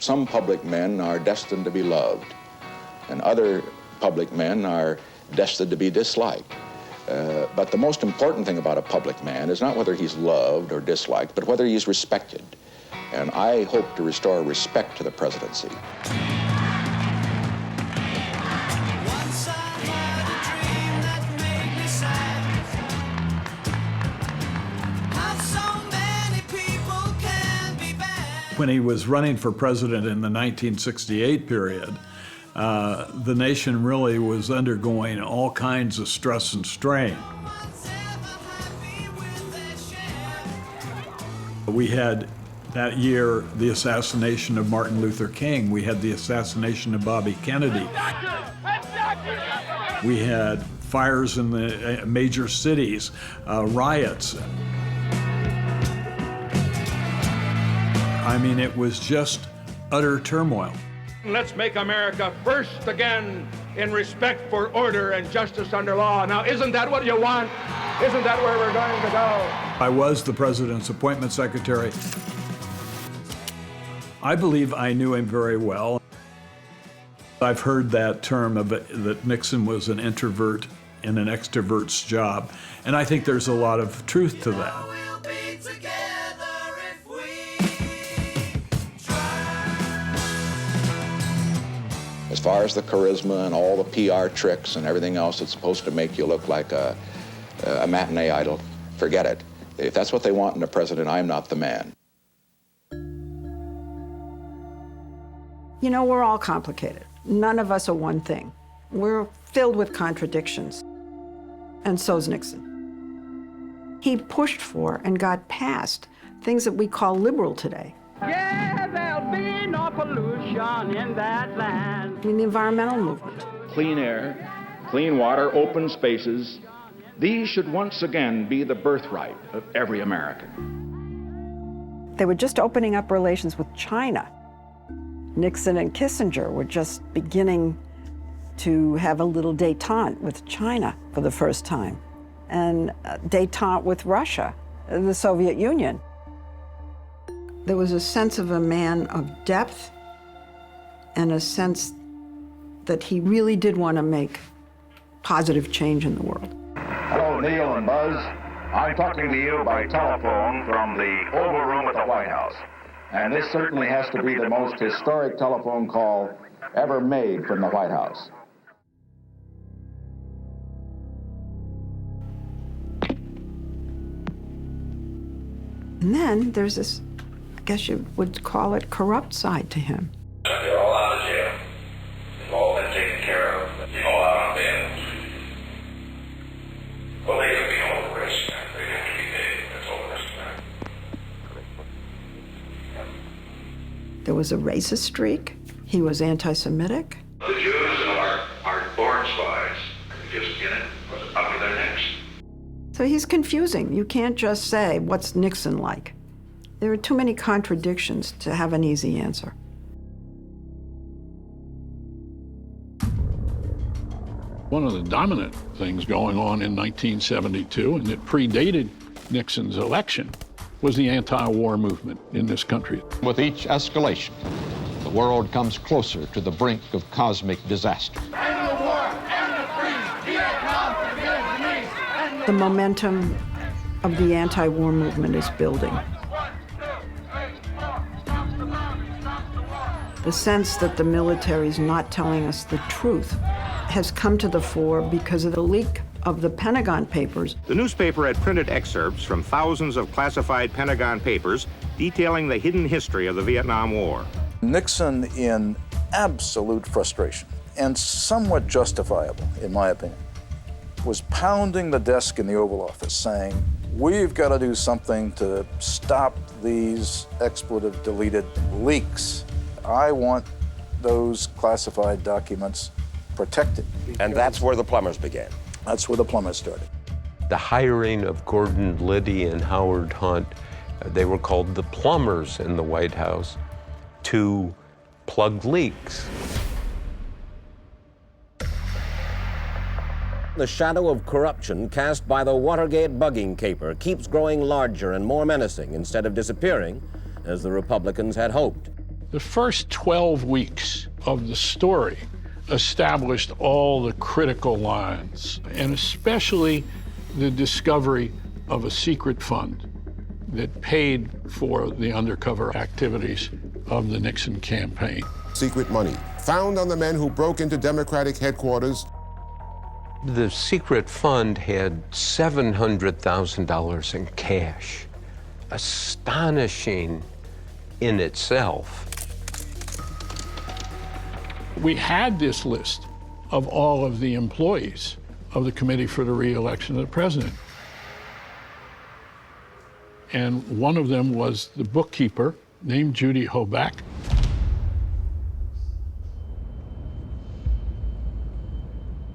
Some public men are destined to be loved, and other public men are destined to be disliked. But the most important thing about a public man is not whether he's loved or disliked, but whether he's respected. And I hope to restore respect to the presidency. When he was running for president in the 1968 period, the nation really was undergoing all kinds of stress and strain. We had that year the assassination of Martin Luther King. We had the assassination of Bobby Kennedy. We had fires in the major cities, riots. I mean, it was just utter turmoil. Let's make America first again in respect for order and justice under law. Now, isn't that what you want? Isn't that where we're going to go? I was the president's appointment secretary. I believe I knew him very well. I've heard that term that Nixon was an introvert in an extrovert's job, and I think there's a lot of truth to that. As far as the charisma and all the PR tricks and everything else that's supposed to make you look like a matinee idol, forget it. If that's what they want in a president, I'm not the man. You know, we're all complicated. None of us are one thing. We're filled with contradictions. And so's Nixon. He pushed for and got past things that we call liberal today. Yeah, there'll be no pollution in that land. I mean, the environmental movement. Clean air, clean water, open spaces. These should once again be the birthright of every American. They were just opening up relations with China. Nixon and Kissinger were just beginning to have a little détente with China for the first time, and détente with Russia, the Soviet Union. There was a sense of a man of depth and a sense that he really did want to make positive change in the world. Hello, Neil and Buzz. I'm talking to you by telephone from the Oval Room at the White House. And this certainly has to be the most historic telephone call ever made from the White House. And then there's this, I guess you would call it, corrupt side to him. They're all out of jail. They've all been taken care of. They're all out on bail. Well, they can be all the risk. They have to be paid. That's all the rest of that. There was a racist streak. He was anti-Semitic. The Jews are born spies. They just get it up to their necks. So he's confusing. You can't just say, what's Nixon like? There are too many contradictions to have an easy answer. One of the dominant things going on in 1972, and it predated Nixon's election, was the anti-war movement in this country. With each escalation, the world comes closer to the brink of cosmic disaster. End the war, end the freeze, Vietnam for Vietnamese. The momentum of the anti-war movement is building. The sense that the military is not telling us the truth has come to the fore because of the leak of the Pentagon Papers. The newspaper had printed excerpts from thousands of classified Pentagon papers detailing the hidden history of the Vietnam War. Nixon, in absolute frustration, and somewhat justifiable, in my opinion, was pounding the desk in the Oval Office saying, we've got to do something to stop these expletive-deleted leaks. I want those classified documents protected. And that's where the plumbers began. That's where the plumbers started. The hiring of Gordon Liddy and Howard Hunt, they were called the plumbers in the White House, to plug leaks. The shadow of corruption cast by the Watergate bugging caper keeps growing larger and more menacing instead of disappearing, as the Republicans had hoped. The first 12 weeks of the story established all the critical lines, and especially the discovery of a secret fund that paid for the undercover activities of the Nixon campaign. Secret money found on the men who broke into Democratic headquarters. The secret fund had $700,000 in cash. Astonishing in itself. We had this list of all of the employees of the Committee for the Re-election of the President. And one of them was the bookkeeper named Judy Hoback.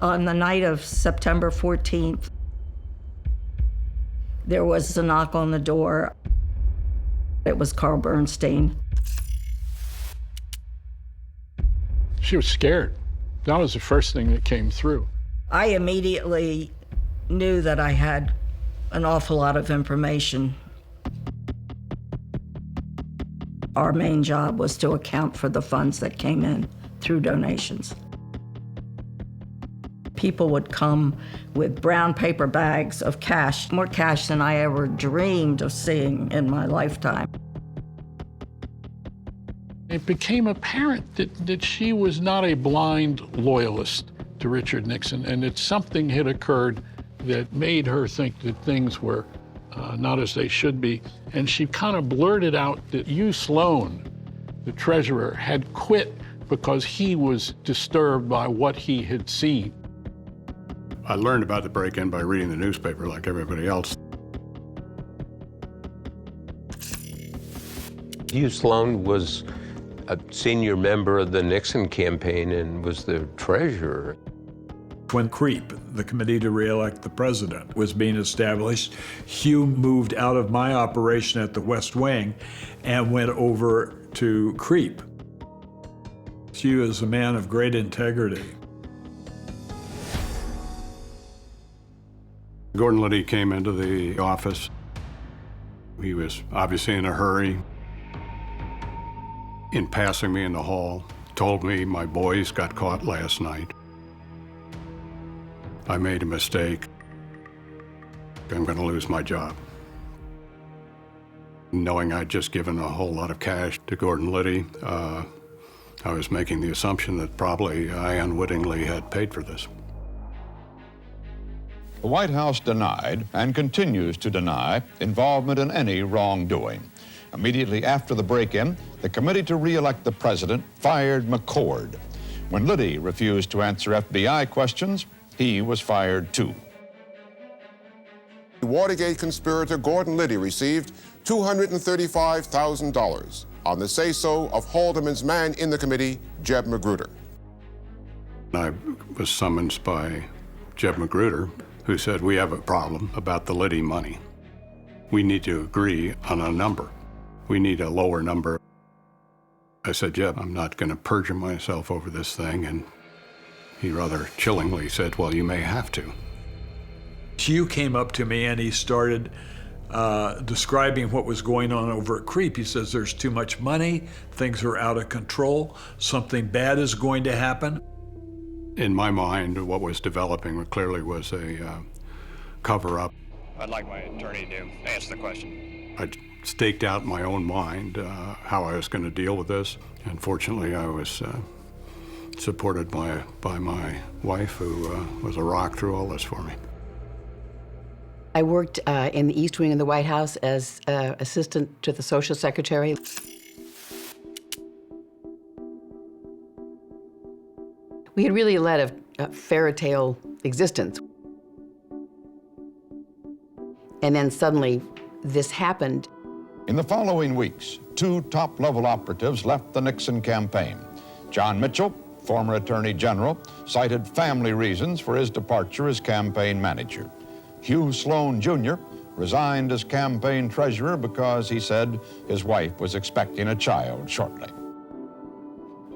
On the night of September 14th, there was a knock on the door. It was Carl Bernstein. She was scared. That was the first thing that came through. I immediately knew that I had an awful lot of information. Our main job was to account for the funds that came in through donations. People would come with brown paper bags of cash, more cash than I ever dreamed of seeing in my lifetime. It became apparent that she was not a blind loyalist to Richard Nixon, and that something had occurred that made her think that things were not as they should be. And she kind of blurted out that Hugh Sloan, the treasurer, had quit because he was disturbed by what he had seen. I learned about the break-in by reading the newspaper like everybody else. Hugh Sloan was a senior member of the Nixon campaign and was the treasurer. When CREEP, the Committee to Re-elect the President, was being established, Hugh moved out of my operation at the West Wing and went over to CREEP. Hugh is a man of great integrity. Gordon Liddy came into the office. He was obviously in a hurry. In passing me in the hall, told me my boys got caught last night. I made a mistake. I'm going to lose my job. Knowing I'd just given a whole lot of cash to Gordon Liddy, I was making the assumption that probably I unwittingly had paid for this. The White House denied and continues to deny involvement in any wrongdoing. Immediately after the break-in, the Committee to Re-elect the President fired McCord. When Liddy refused to answer FBI questions, he was fired too. Watergate conspirator Gordon Liddy received $235,000 on the say-so of Haldeman's man in the committee, Jeb Magruder. I was summoned by Jeb Magruder, who said, "We have a problem about the Liddy money. We need to agree on a number. We need a lower number." I said, "Jeb, I'm not going to perjure myself over this thing." And he rather chillingly said, "Well, you may have to." Hugh came up to me and he started describing what was going on over at CREEP. He says, "There's too much money, things are out of control, something bad is going to happen." In my mind, what was developing clearly was a cover-up. I'd like my attorney to answer the question. I staked out in my own mind how I was going to deal with this. And fortunately, I was supported by my wife, who was a rock through all this for me. I worked in the East Wing of the White House as assistant to the Social Secretary. We had really led a fairy tale existence. And then suddenly, this happened. In the following weeks, two top-level operatives left the Nixon campaign. John Mitchell, former Attorney General, cited family reasons for his departure as campaign manager. Hugh Sloan, Jr., resigned as campaign treasurer because he said his wife was expecting a child shortly.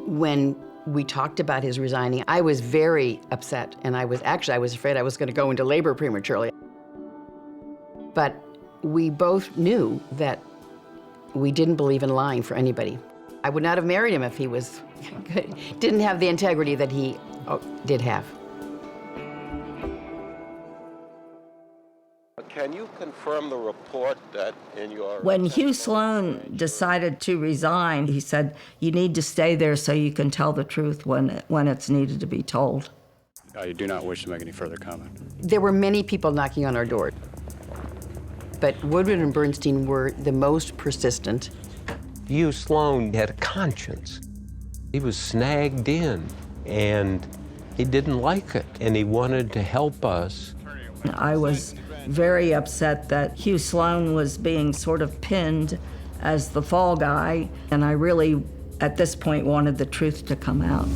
When we talked about his resigning, I was very upset, and I was afraid I was going to go into labor prematurely. But we both knew that we didn't believe in lying for anybody. I would not have married him if he didn't have the integrity that he did have. Can you confirm the report that in your... When Hugh Sloan decided to resign, he said, you need to stay there so you can tell the truth when it's needed to be told. I do not wish to make any further comment. There were many people knocking on our door, but Woodward and Bernstein were the most persistent. Hugh Sloan had a conscience. He was snagged in, and he didn't like it, and he wanted to help us. I was very upset that Hugh Sloan was being sort of pinned as the fall guy, and I really, at this point, wanted the truth to come out.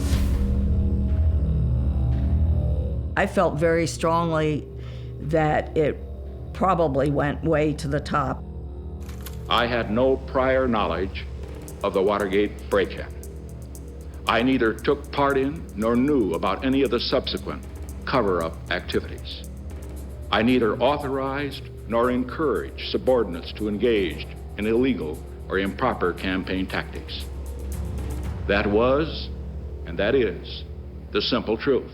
I felt very strongly that it probably went way to the top. I had no prior knowledge of the Watergate break-in. I neither took part in nor knew about any of the subsequent cover-up activities. I neither authorized nor encouraged subordinates to engage in illegal or improper campaign tactics. That was, and that is, the simple truth.